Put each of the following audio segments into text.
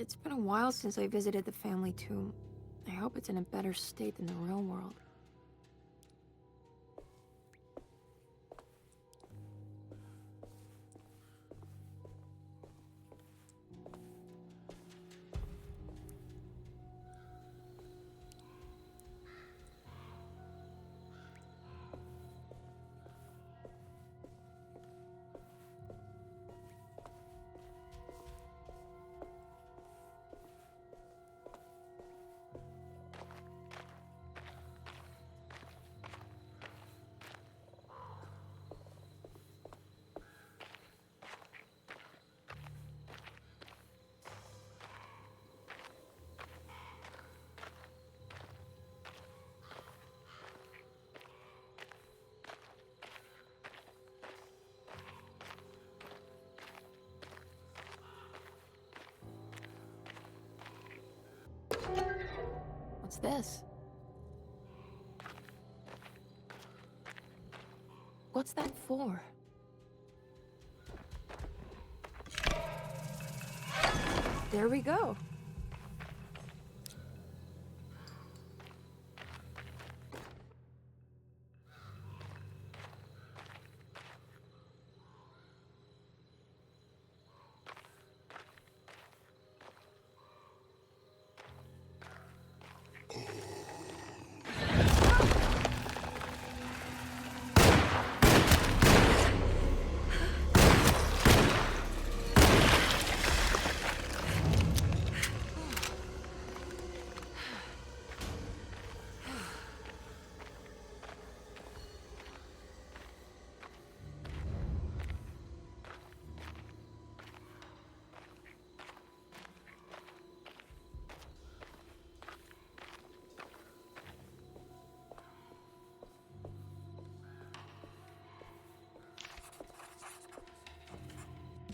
It's been a while since I visited the family tomb. I hope it's in a better state than the real world. What's this? What's that for? There we go.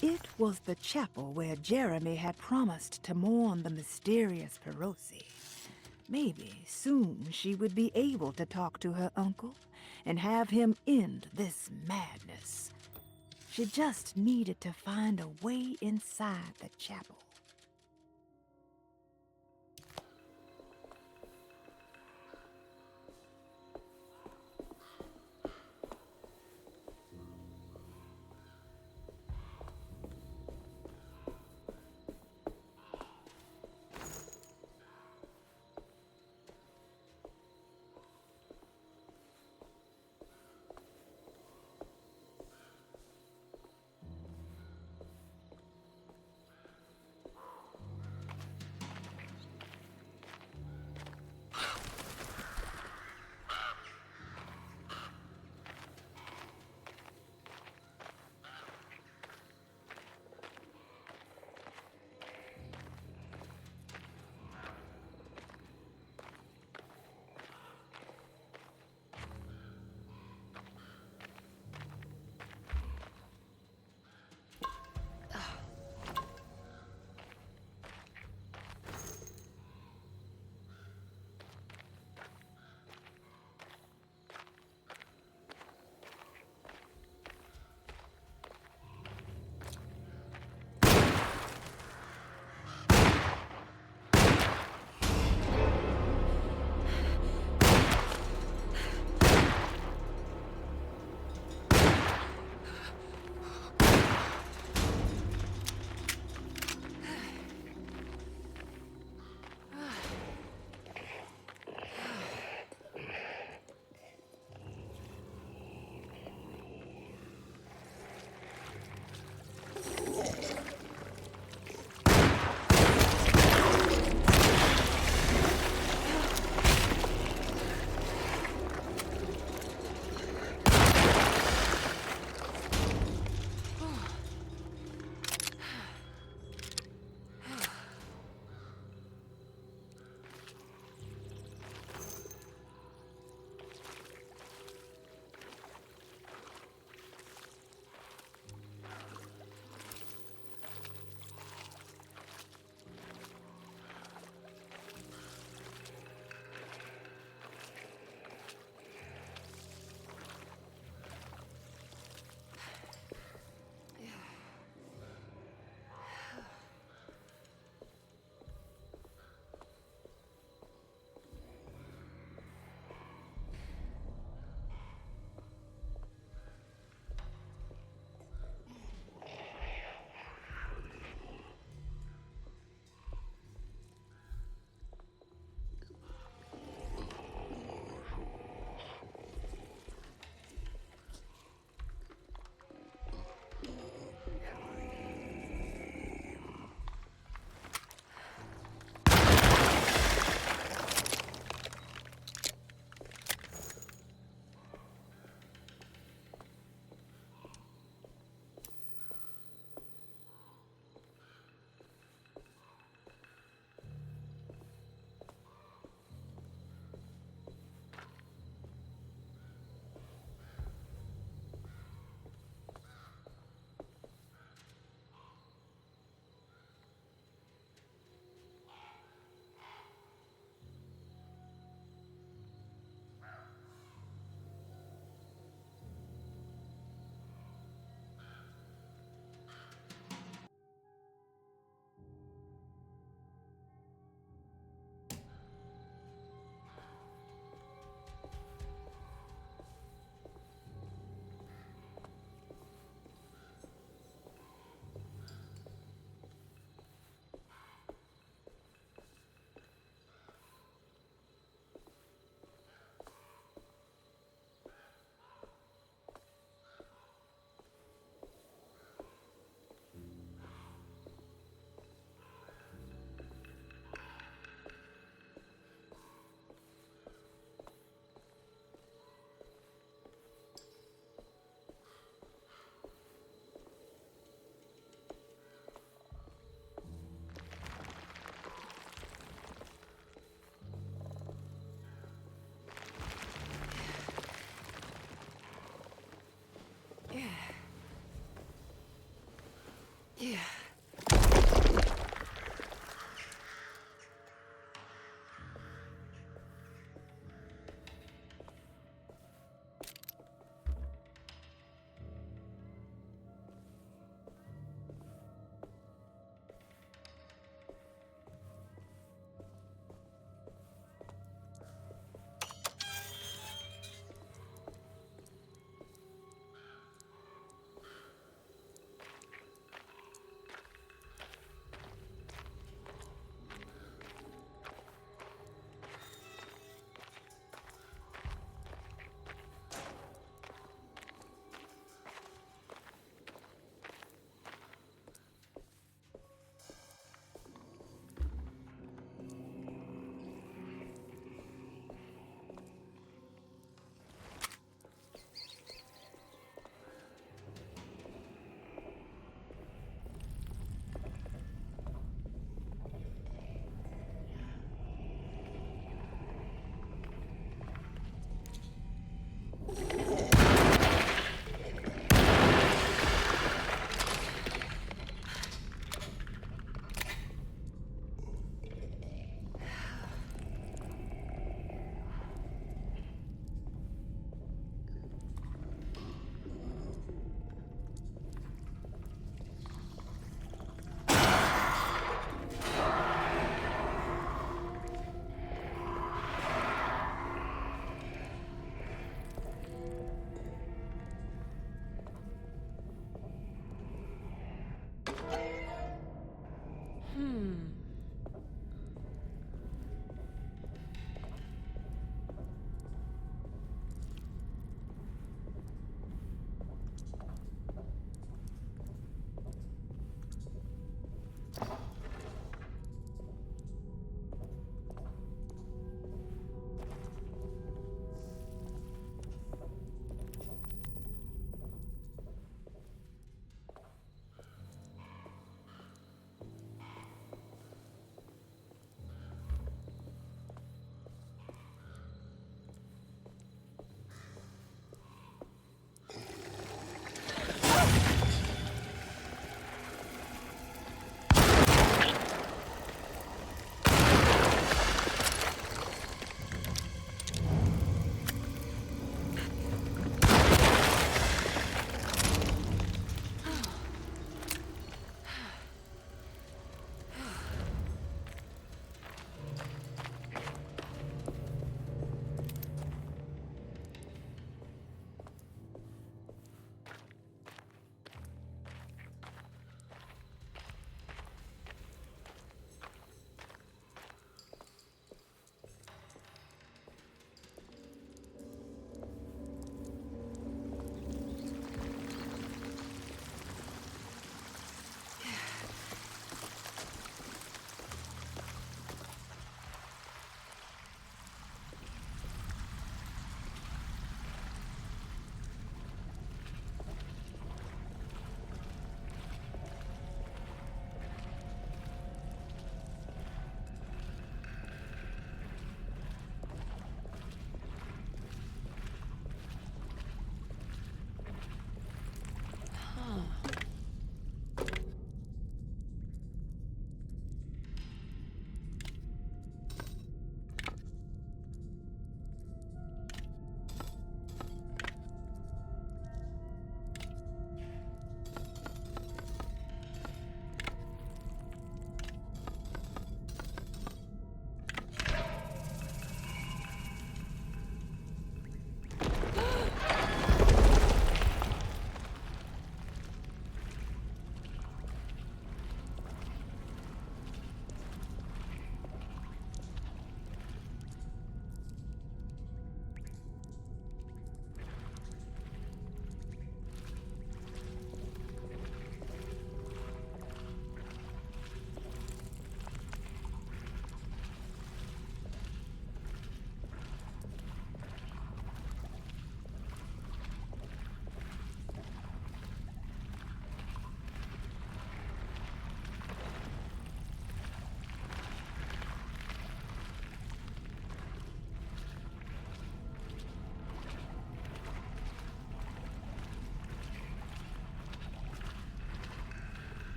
It was the chapel where Jeremy had promised to mourn the mysterious Perosi. Maybe soon she would be able to talk to her uncle and have him end this madness. She just needed to find a way inside the chapel.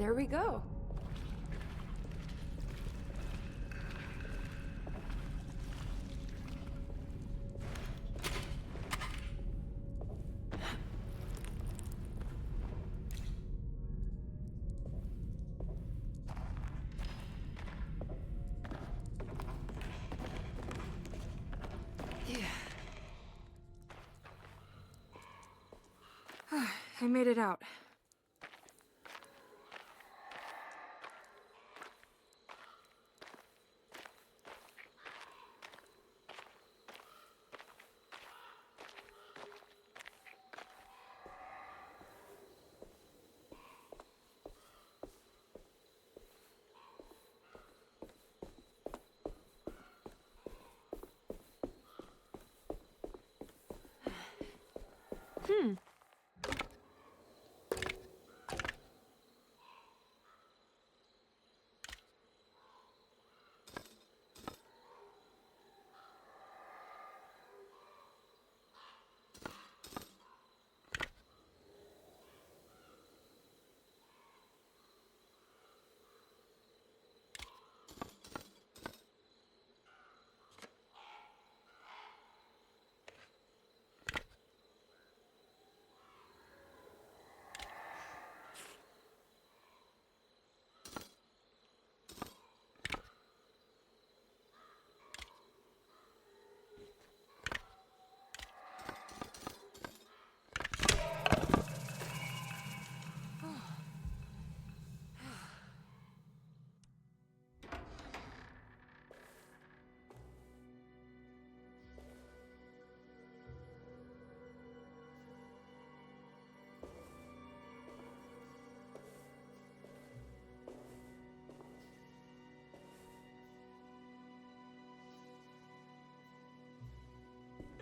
There we go. Yeah. I made it out.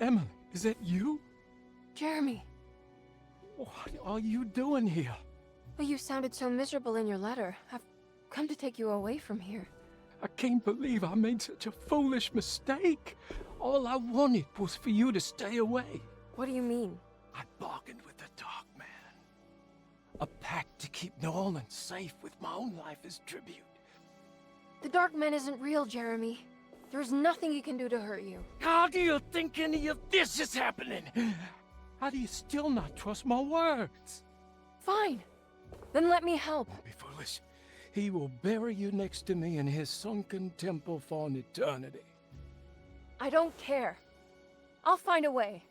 Emily, is that you? Jeremy. What are you doing here? Well, you sounded so miserable in your letter. I've come to take you away from here. I can't believe I made such a foolish mistake. All I wanted was for you to stay away. What do you mean? I bargained with the Dark Man. A pact to keep New Orleans safe with my own life as tribute. The Dark Man isn't real, Jeremy. There's nothing he can do to hurt you. How do you think any of this is happening? How do you still not trust my words? Fine. Then let me help. Don't be foolish. He will bury you next to me in his sunken temple for an eternity. I don't care. I'll find a way.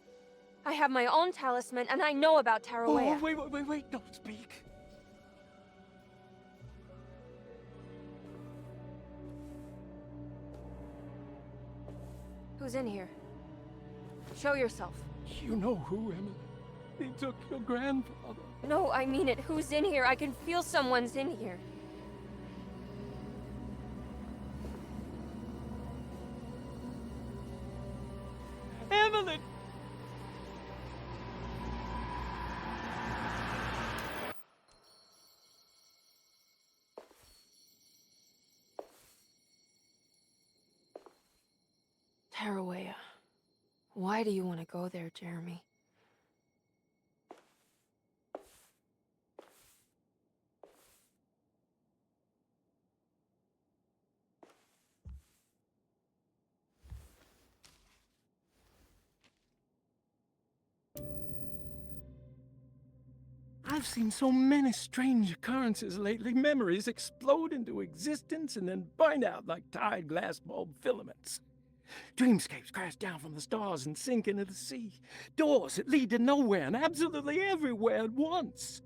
I have my own talisman, and I know about Tarawea. Oh, wait, don't speak. Who's in here? Show yourself. You know who, Emily. He took your grandfather. No, I mean it. Who's in here? I can feel someone's in here. Emily! Tarawea. Why do you want to go there, Jeremy? I've seen so many strange occurrences lately. Memories explode into existence and then burn out like tired glass bulb filaments. Dreamscapes crash down from the stars and sink into the sea. Doors that lead to nowhere and absolutely everywhere at once.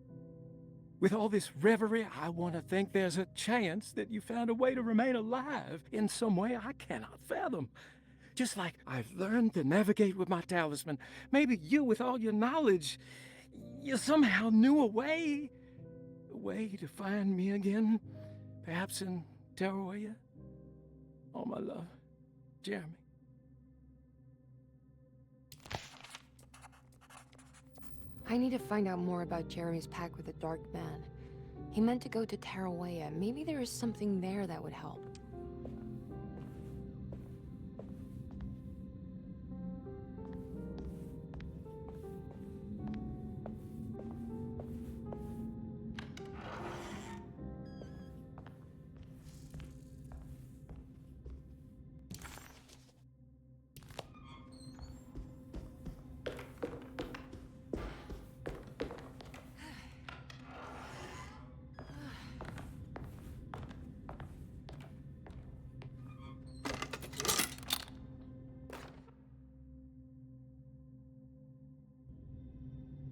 With all this reverie, I want to think there's a chance that you found a way to remain alive in some way I cannot fathom. Just like I've learned to navigate with my talisman, maybe you, with all your knowledge, you somehow knew a way to find me again, perhaps in Tarawea. All my love, Jeremy. I need to find out more about Jeremy's pact with the Dark Man. He meant to go to Tarawea. Maybe there is something there that would help.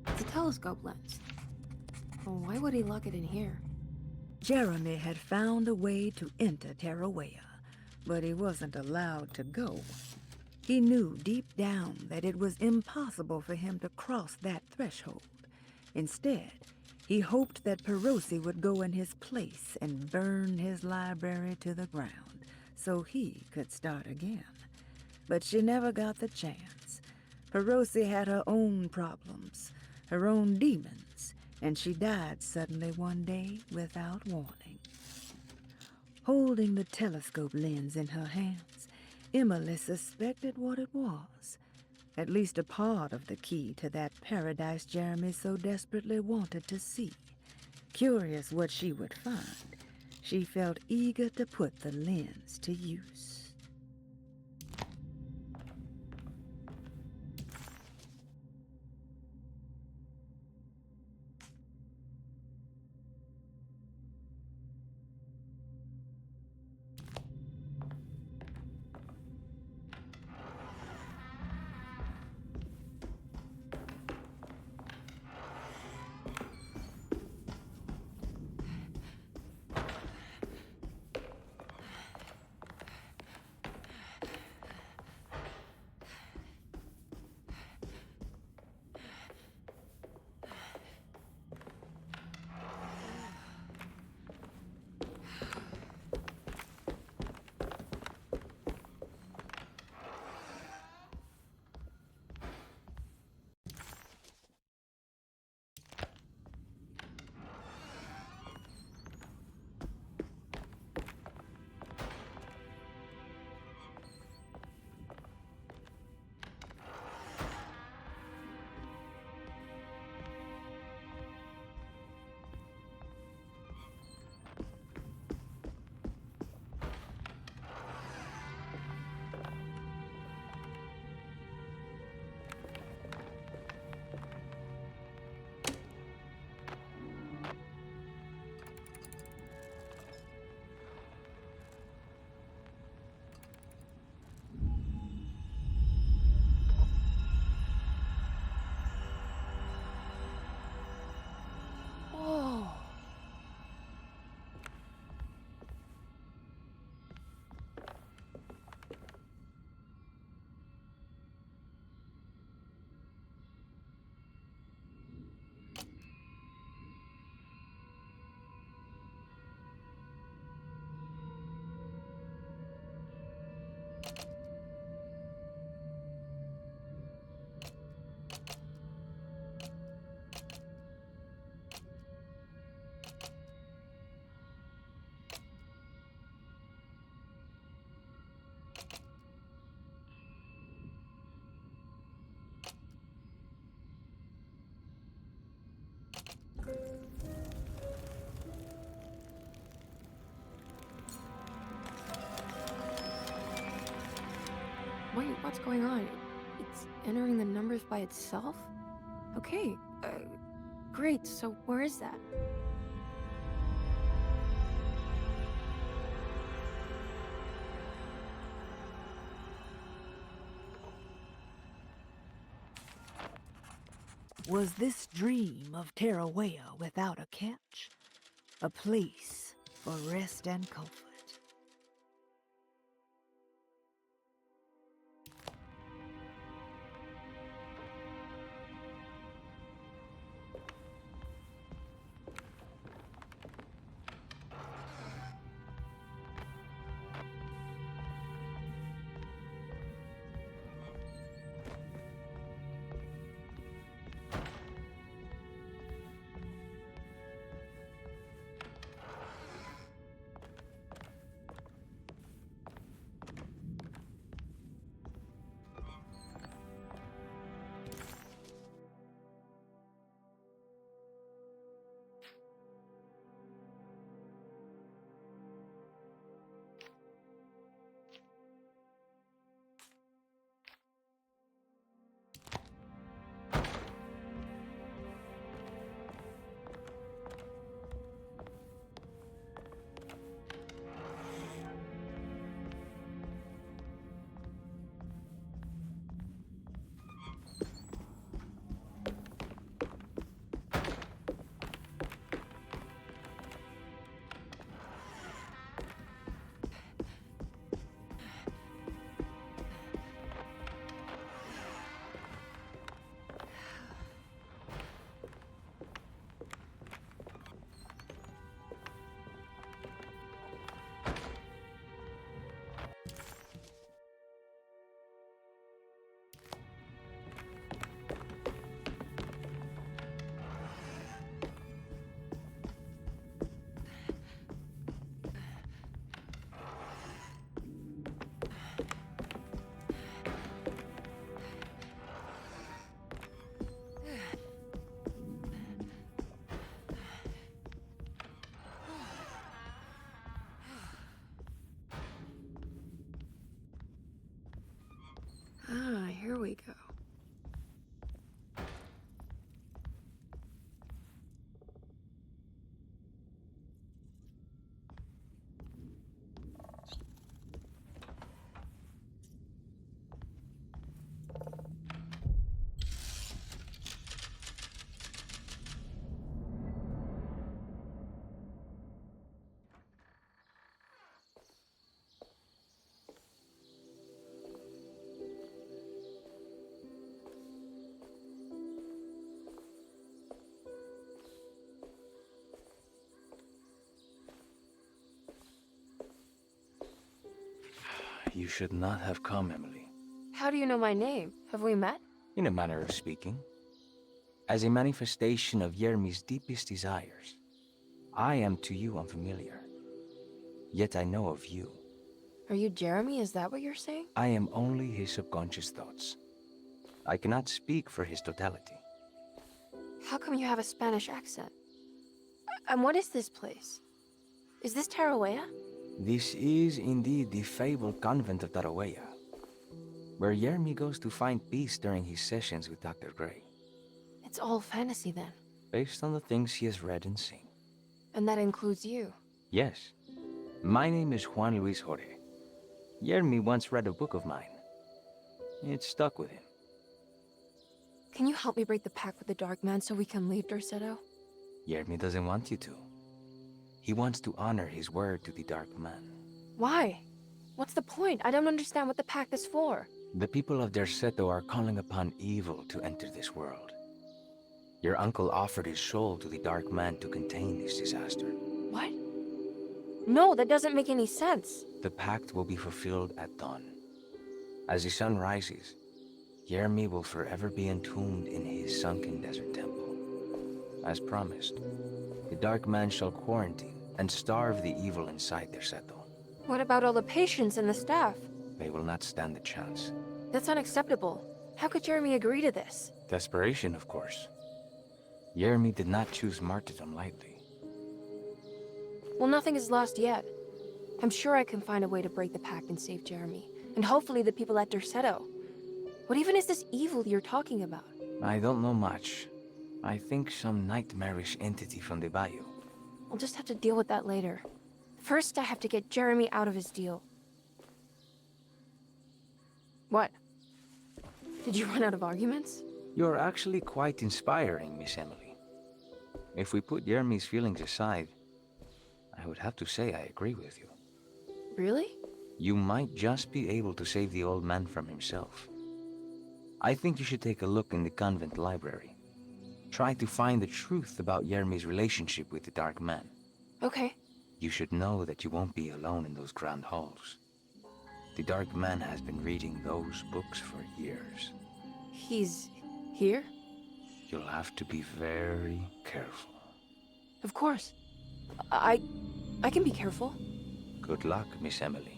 It's a telescope lens. Well, why would he lock it in here? Jeremy had found a way to enter Tarawea, but he wasn't allowed to go. He knew deep down that it was impossible for him to cross that threshold. Instead, he hoped that Perosi would go in his place and burn his library to the ground so he could start again. But she never got the chance. Perosi had her own problems, her own demons, and she died suddenly one day without warning. Holding the telescope lens in her hands, Emily suspected what it was. At least a part of the key to that paradise Jeremy so desperately wanted to see. Curious what she would find, she felt eager to put the lens to use. Whoa. Wait, what's going on? It's entering the numbers by itself? Okay, great, so where is that? Was this dream of Tarawea without a catch? A place for rest and comfort. should not have come, Emily. How do you know my name? Have we met? In a manner of speaking. As a manifestation of Yermi's deepest desires, I am to you unfamiliar. Yet I know of you. Are you Jeremy? Is that what you're saying? I am only his subconscious thoughts. I cannot speak for his totality. How come you have a Spanish accent? And what is this place? Is this Tarawea? This is indeed the fabled convent of Tarawea, where Yermi goes to find peace during his sessions with Dr. Gray. It's all fantasy then. Based on the things he has read and seen. And that includes you. Yes. My name is Juan Luis Jorge. Yermi once read a book of mine. It stuck with him. Can you help me break the pact with the Dark Man so we can leave Derceto? Yermi doesn't want you to. He wants to honor his word to the Dark Man. Why? What's the point? I don't understand what the pact is for. The people of Derceto are calling upon evil to enter this world. Your uncle offered his soul to the Dark Man to contain this disaster. What? No, that doesn't make any sense. The pact will be fulfilled at dawn. As the sun rises, Yermi will forever be entombed in his sunken desert temple. As promised, the Dark Man shall quarantine and starve the evil inside Derceto. What about all the patients and the staff? They will not stand a chance. That's unacceptable. How could Jeremy agree to this? Desperation, of course. Yermi did not choose martyrdom lightly. Well, nothing is lost yet. I'm sure I can find a way to break the pact and save Jeremy. And hopefully the people at Derceto. What even is this evil you're talking about? I don't know much. I think some nightmarish entity from the bayou. I'll just have to deal with that later. First, I have to get Jeremy out of his deal. What? Did you run out of arguments? You're actually quite inspiring, Miss Emily. If we put Yermi's feelings aside, I would have to say I agree with you. Really? You might just be able to save the old man from himself. I think you should take a look in the convent library. Try to find the truth about Yermi's relationship with the Dark Man. Okay. You should know that you won't be alone in those grand halls. The Dark Man has been reading those books for years. He's here? You'll have to be very careful. Of course. I can be careful. Good luck, Miss Emily.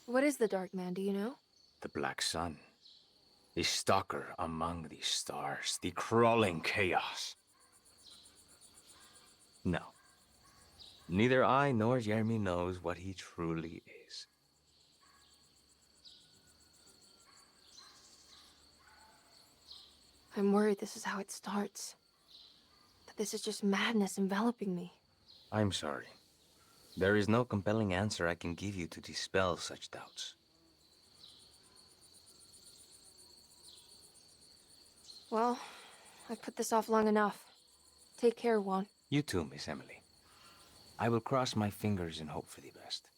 What is the Dark Man, do you know? The Black Sun. The stalker among the stars. The crawling chaos. No. Neither I nor Yermi knows what he truly is. I'm worried this is how it starts. That this is just madness enveloping me. I'm sorry. There is no compelling answer I can give you to dispel such doubts. Well, I've put this off long enough. Take care, Juan. You too, Miss Emily. I will cross my fingers and hope for the best.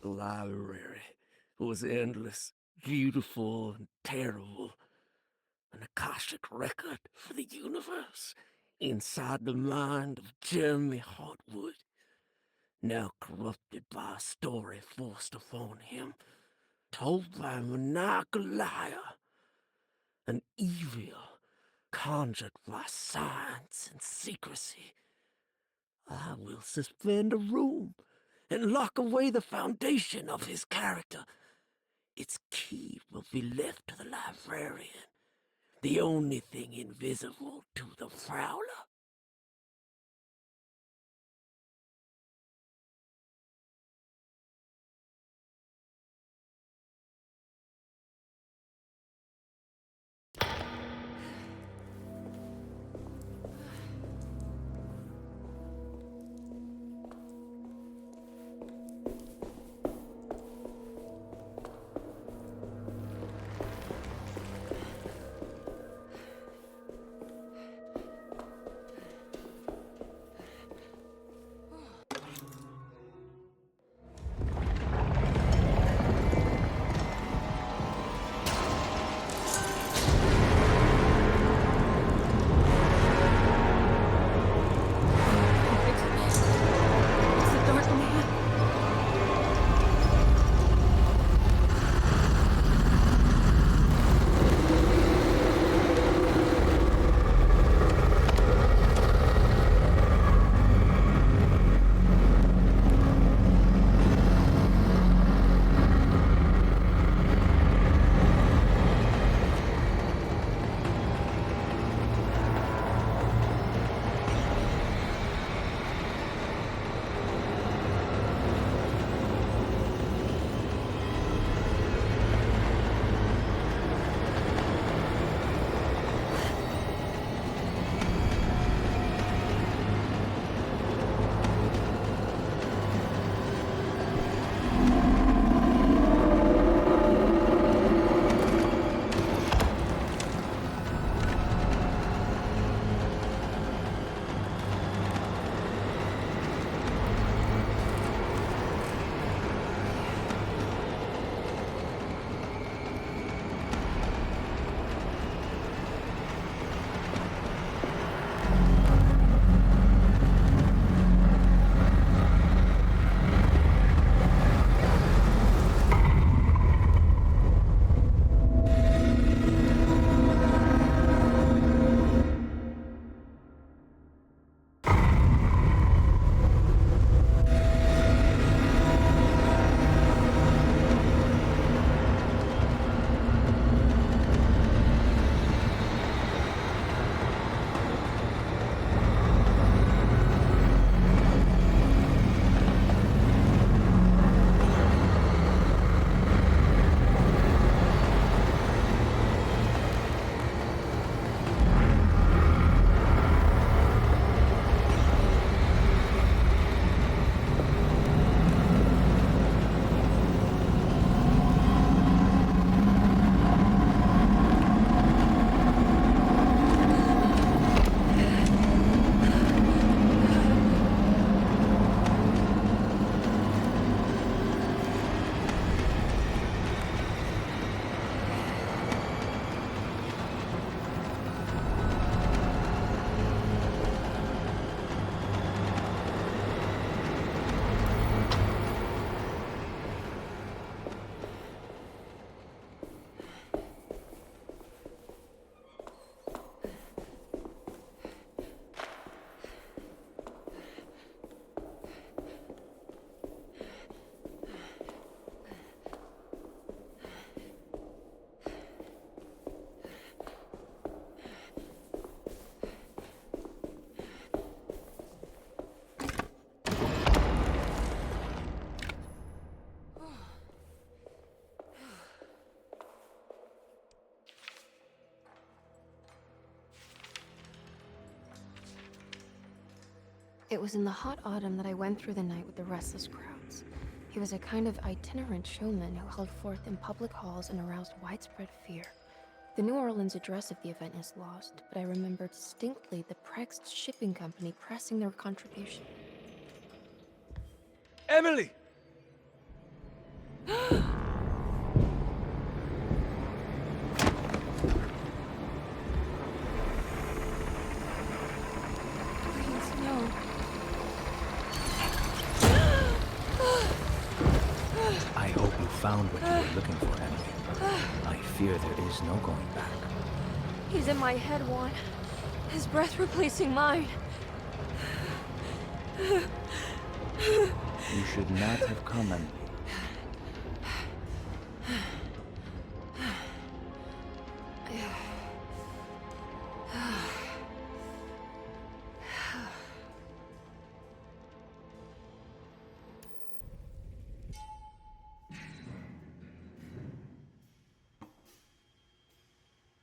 The library was endless, beautiful, and terrible. An Akashic record for the universe inside the mind of Jeremy Hartwood, now corrupted by a story forced upon him, told by a maniacal liar, an evil conjured by science and secrecy. I will suspend a room and lock away the foundation of his character. Its key will be left to the librarian, the only thing invisible to the prowler. It's the dark man. It was in the hot autumn that I went through the night with the restless crowds. He was a kind of itinerant showman who held forth in public halls and aroused widespread fear. The New Orleans address of the event is lost, but I remember distinctly the Prext shipping company pressing their contribution. Emily! Please, no. I hope you found what you were looking for, Emily. I fear there is no going back. He's in my head, Juan. His breath replacing mine. You should not have come, Emily.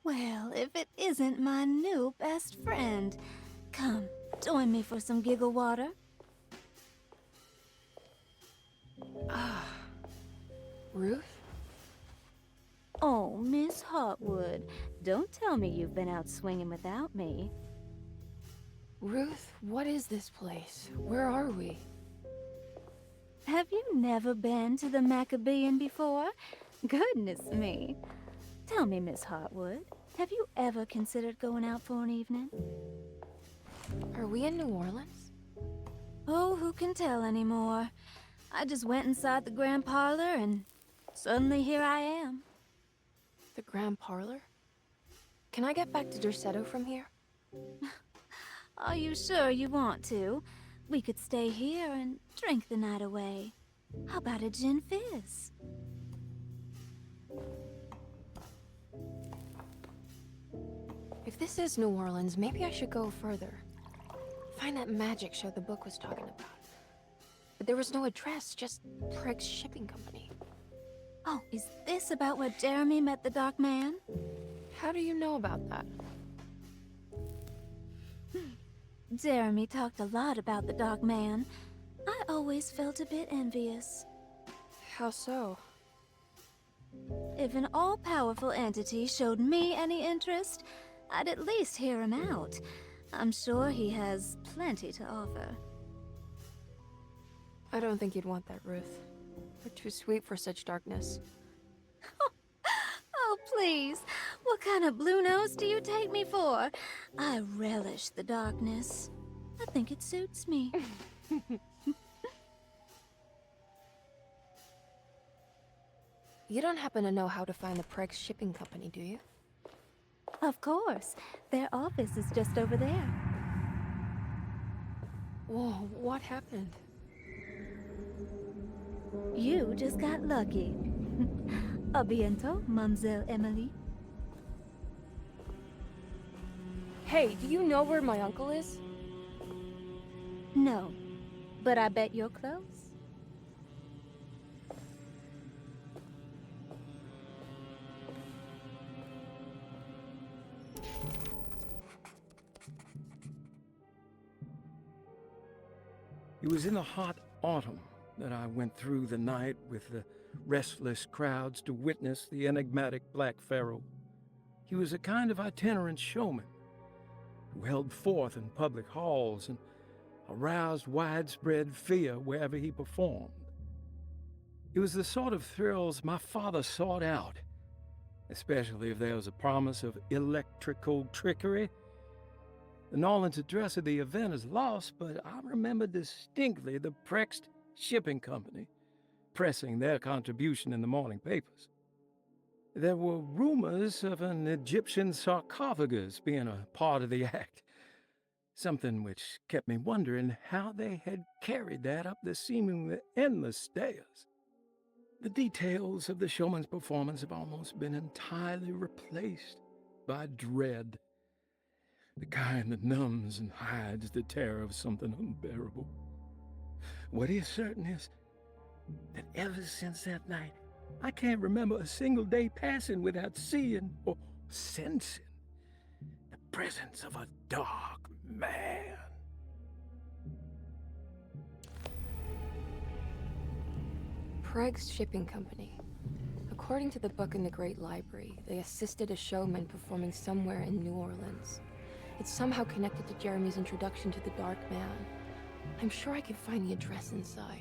Well, if it isn't my new best friend. Come, join me for some giggle water. Ruth? Oh, Miss Hartwood, don't tell me you've been out swinging without me. Ruth, what is this place? Where are we? Have you never been to the Maccabean before? Goodness me. Tell me, Miss Hartwood, have you ever considered going out for an evening? Are we in New Orleans? Oh, who can tell anymore? I just went inside the grand parlor and suddenly here I am. The Grand Parlor? Can I get back to Derceto from here? Are you sure you want to? We could stay here and drink the night away. How about a gin fizz? If this is New Orleans, maybe I should go further. Find that magic show the book was talking about. But there was no address, just Craig's shipping company. Oh, is this about where Jeremy met the Dark Man? How do you know about that? Jeremy talked a lot about the Dark Man. I always felt a bit envious. How so? If an all-powerful entity showed me any interest, I'd at least hear him out. I'm sure he has plenty to offer. I don't think you'd want that, Ruth. You're too sweet for such darkness. Oh, please. What kind of blue nose do you take me for? I relish the darkness. I think it suits me. You don't happen to know how to find the Craig's shipping company, do you? Of course. Their office is just over there. Whoa, what happened? You just got lucky. A bientôt, Mademoiselle Emily. Hey, do you know where my uncle is? No, but I bet you're close. It was in the hot autumn that I went through the night with the restless crowds to witness the enigmatic Black Pharaoh. He was a kind of itinerant showman who held forth in public halls and aroused widespread fear wherever he performed. It was the sort of thrills my father sought out, especially if there was a promise of electrical trickery. The Nolan's address of the event is lost, but I remember distinctly the Prext Shipping Company pressing their contribution in the morning papers. There were rumors of an Egyptian sarcophagus being a part of the act, something which kept me wondering how they had carried that up the seemingly endless stairs. The details of the showman's performance have almost been entirely replaced by dread, the kind that numbs and hides the terror of something unbearable. What is certain is that ever since that night, I can't remember a single day passing without seeing or sensing the presence of a dark man. Craig's shipping company. According to the book in the Great Library, they assisted a showman performing somewhere in New Orleans. It's somehow connected to Jeremy's introduction to the Dark Man. I'm sure I can find the address inside.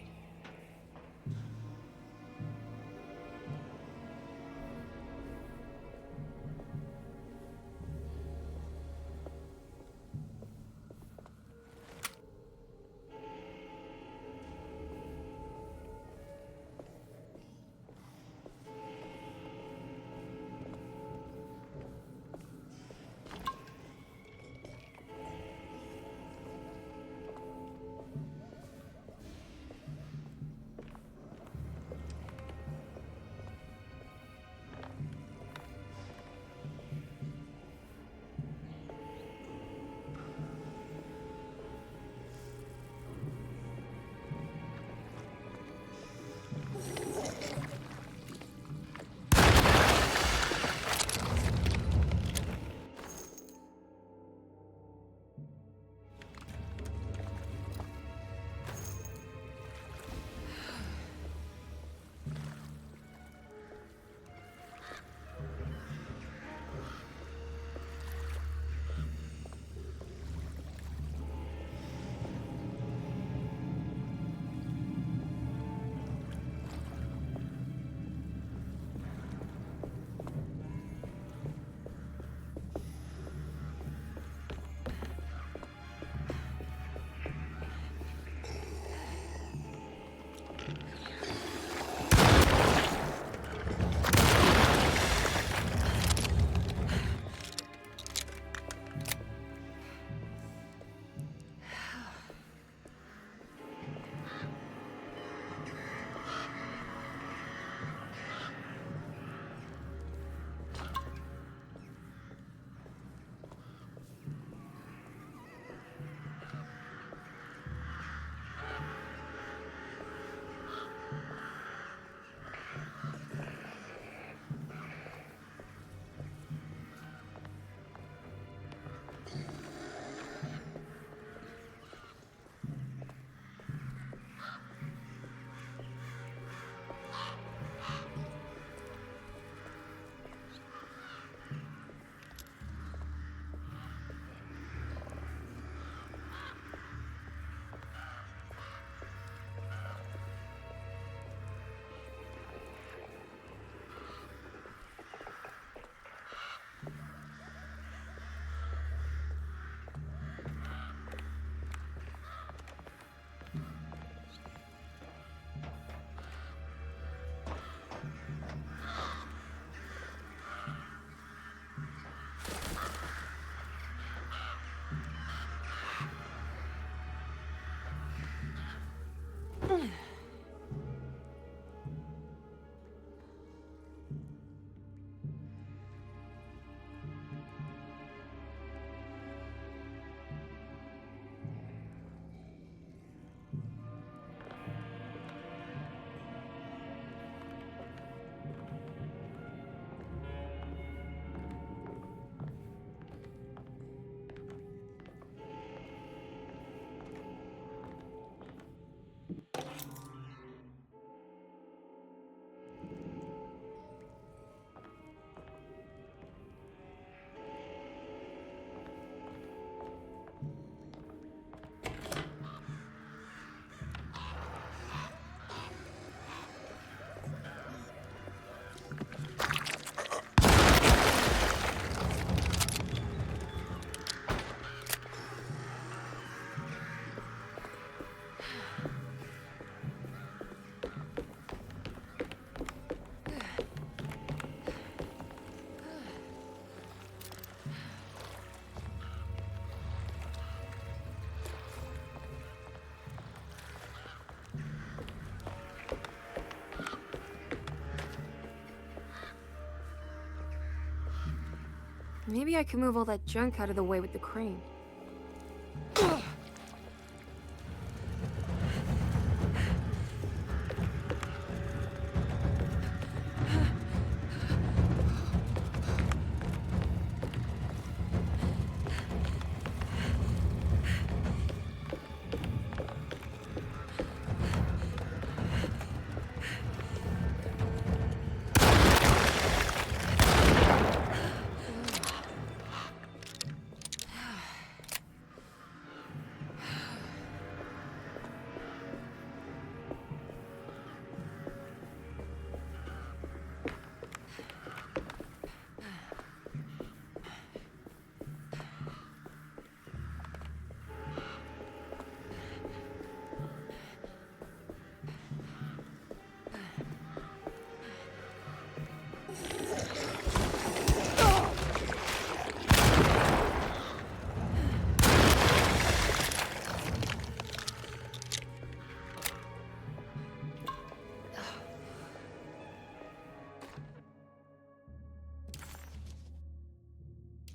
Maybe I can move all that junk out of the way with the crane.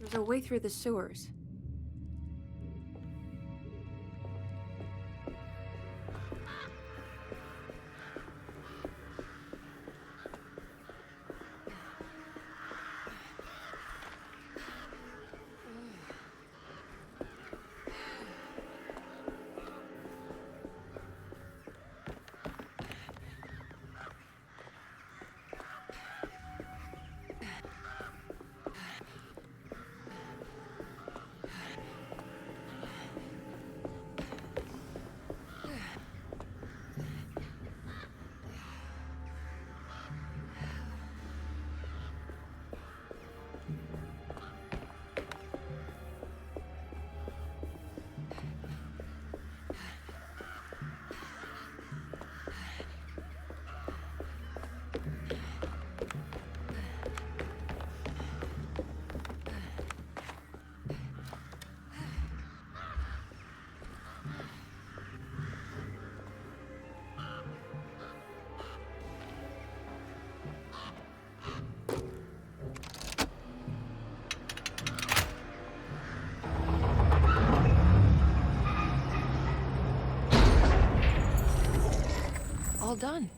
There's a way through the sewers. All done.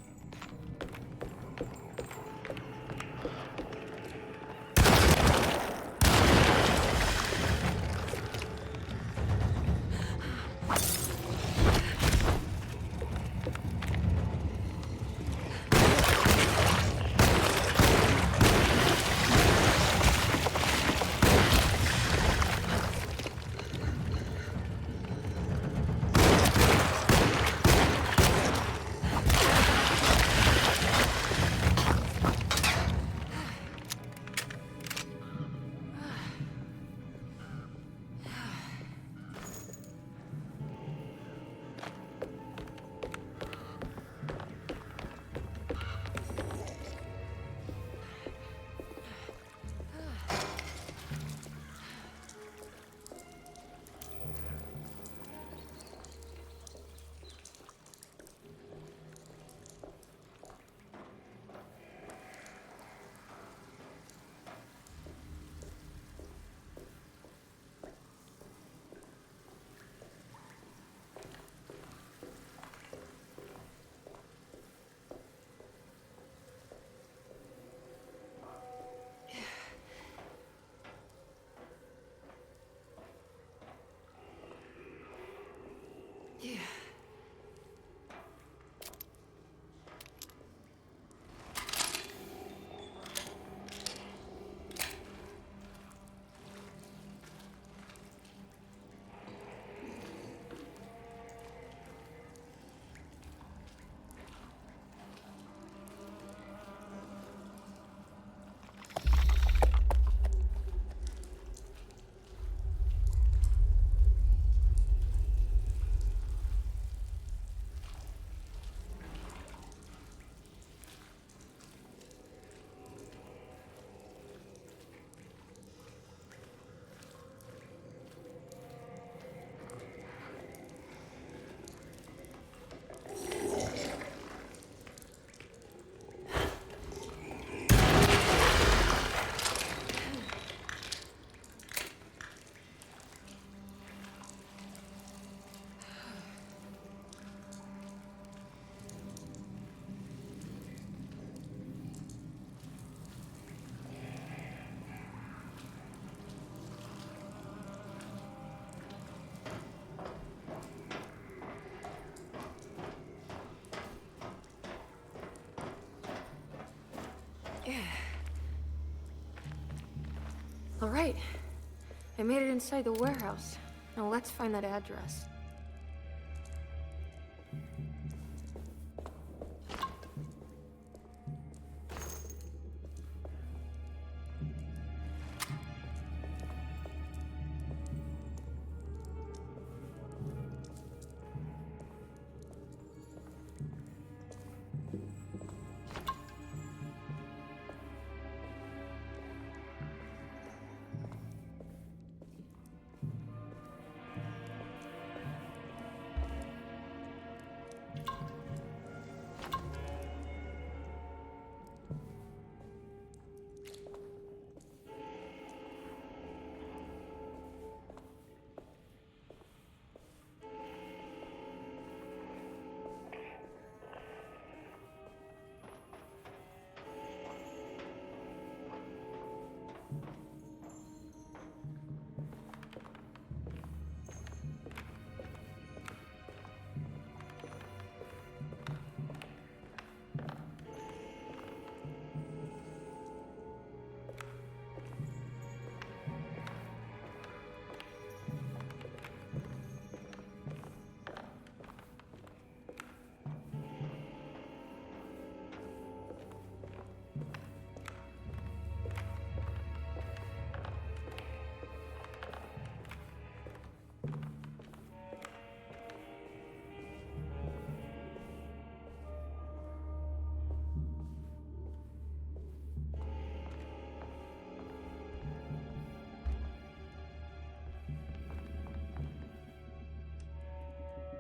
All right. I made it inside the warehouse. Now let's find that address.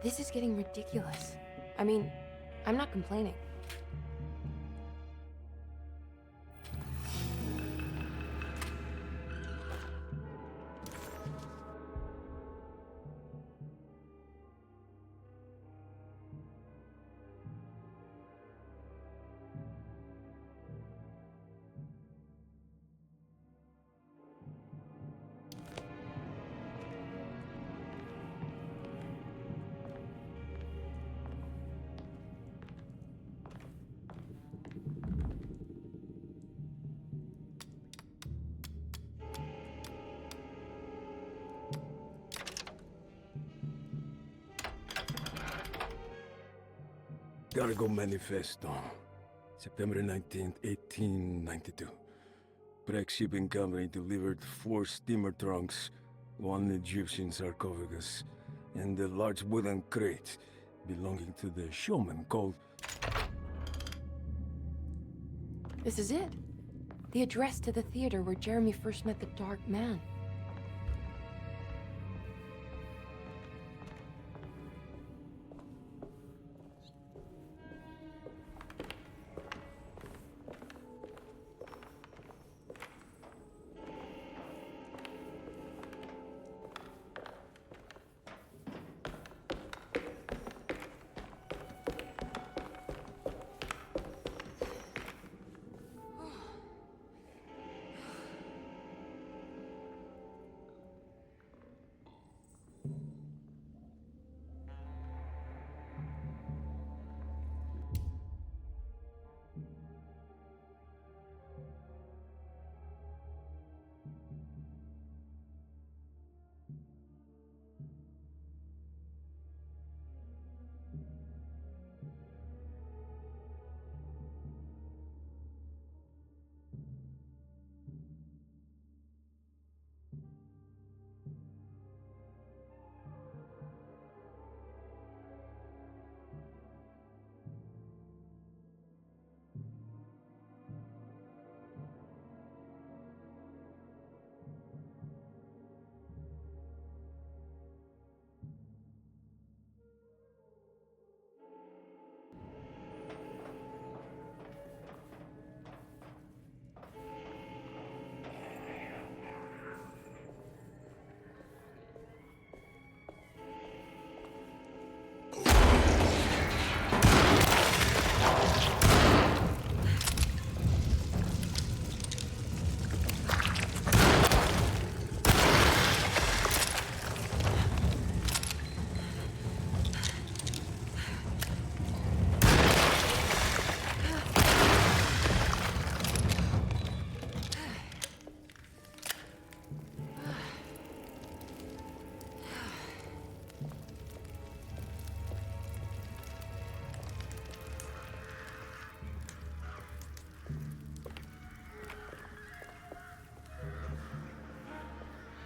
This is getting ridiculous. I mean, I'm not complaining. Cargo Manifesto, September 19th, 1892. Breck Shipping Company delivered 4 steamer trunks, 1 Egyptian sarcophagus, and a large wooden crate belonging to the showman called... This is it. The address to the theater where Jeremy first met the Dark Man.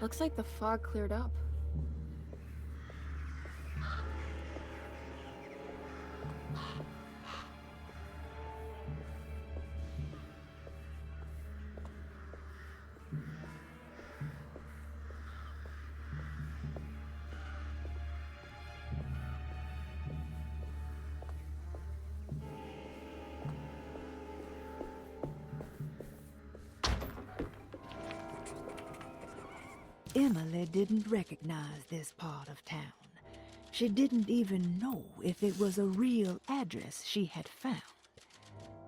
Looks like the fog cleared up. Emily didn't recognize this part of town. She didn't even know if it was a real address she had found.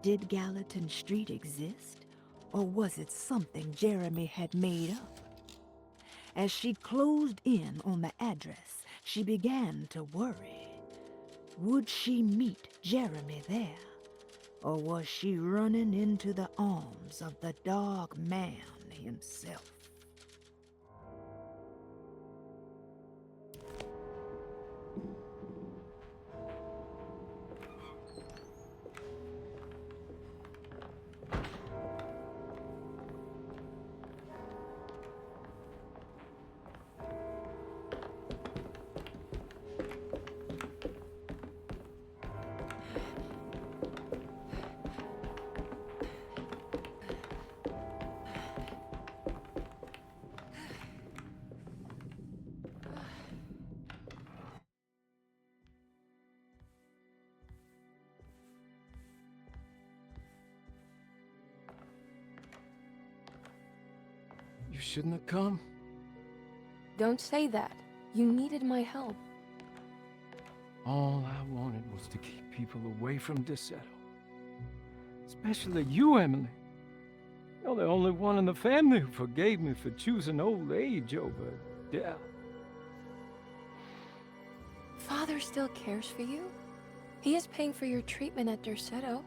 Did Gallatin Street exist, or was it something Jeremy had made up? As she closed in on the address, she began to worry. Would she meet Jeremy there, or was she running into the arms of the Dark Man himself? You shouldn't have come. Don't say that. You needed my help. All I wanted was to keep people away from Derceto. Especially you, Emily. You're the only one in the family who forgave me for choosing old age over death. Father still cares for you? He is paying for your treatment at Derceto.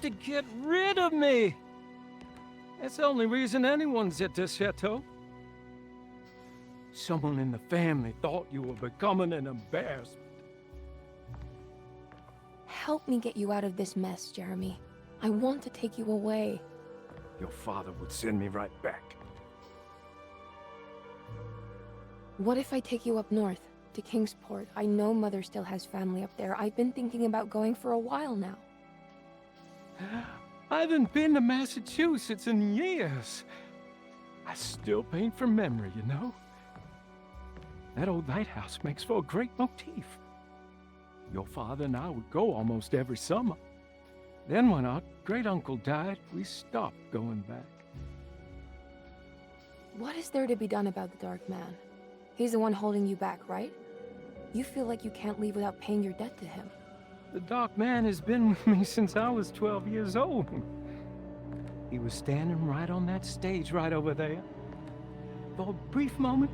To get rid of me! That's the only reason anyone's at Derceto. Someone in the family thought you were becoming an embarrassment. Help me get you out of this mess, Jeremy. I want to take you away. Your father would send me right back. What if I take you up north, to Kingsport? I know Mother still has family up there. I've been thinking about going for a while now. I haven't been to Massachusetts in years. I still paint from memory, you know? That old lighthouse makes for a great motif. Your father and I would go almost every summer. Then when our great-uncle died, we stopped going back. What is there to be done about the Dark Man? He's the one holding you back, right? You feel like you can't leave without paying your debt to him. The Dark Man has been with me since I was 12 years old. He was standing right on that stage right over there. For a brief moment,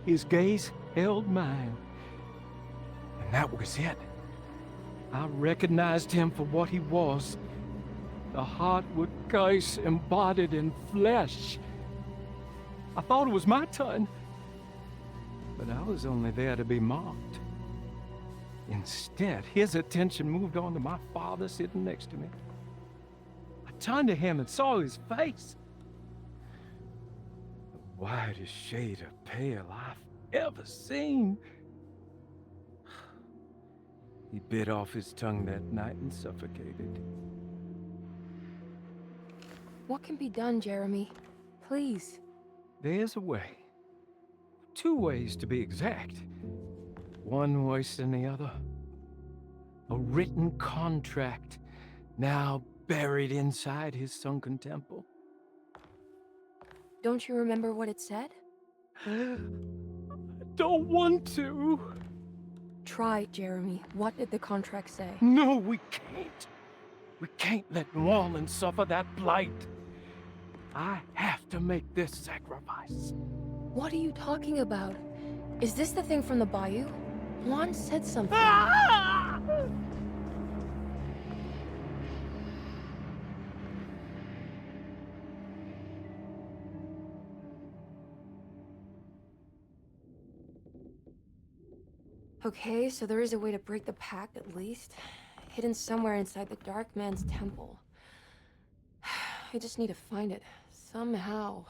his gaze held mine. And that was it. I recognized him for what he was. The Hartwood curse embodied in flesh. I thought it was my turn, but I was only there to be mocked. Instead, his attention moved on to my father sitting next to me. I turned to him and saw his face. The whitest shade of pale I've ever seen. He bit off his tongue that night and suffocated. What can be done, Jeremy? Please. There's a way. 2 ways to be exact. One worse than the other. A written contract, now buried inside his sunken temple. Don't you remember what it said? I don't want to. Try, Jeremy. What did the contract say? No, we can't. We can't let New Orleans suffer that blight. I have to make this sacrifice. What are you talking about? Is this the thing from the bayou? Juan said something. Ah! Okay, so there is a way to break the pact, at least. Hidden somewhere inside the Dark Man's temple. I just need to find it. Somehow.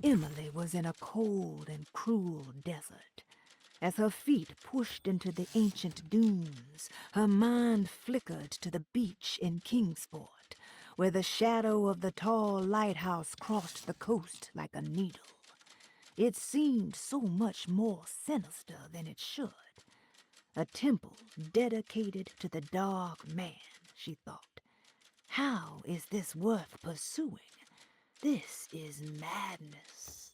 Emily was in a cold and cruel desert. As her feet pushed into the ancient dunes, her mind flickered to the beach in Kingsport, where the shadow of the tall lighthouse crossed the coast like a needle. It seemed so much more sinister than it should. A temple dedicated to the dark man, she thought. How is this worth pursuing? This is madness.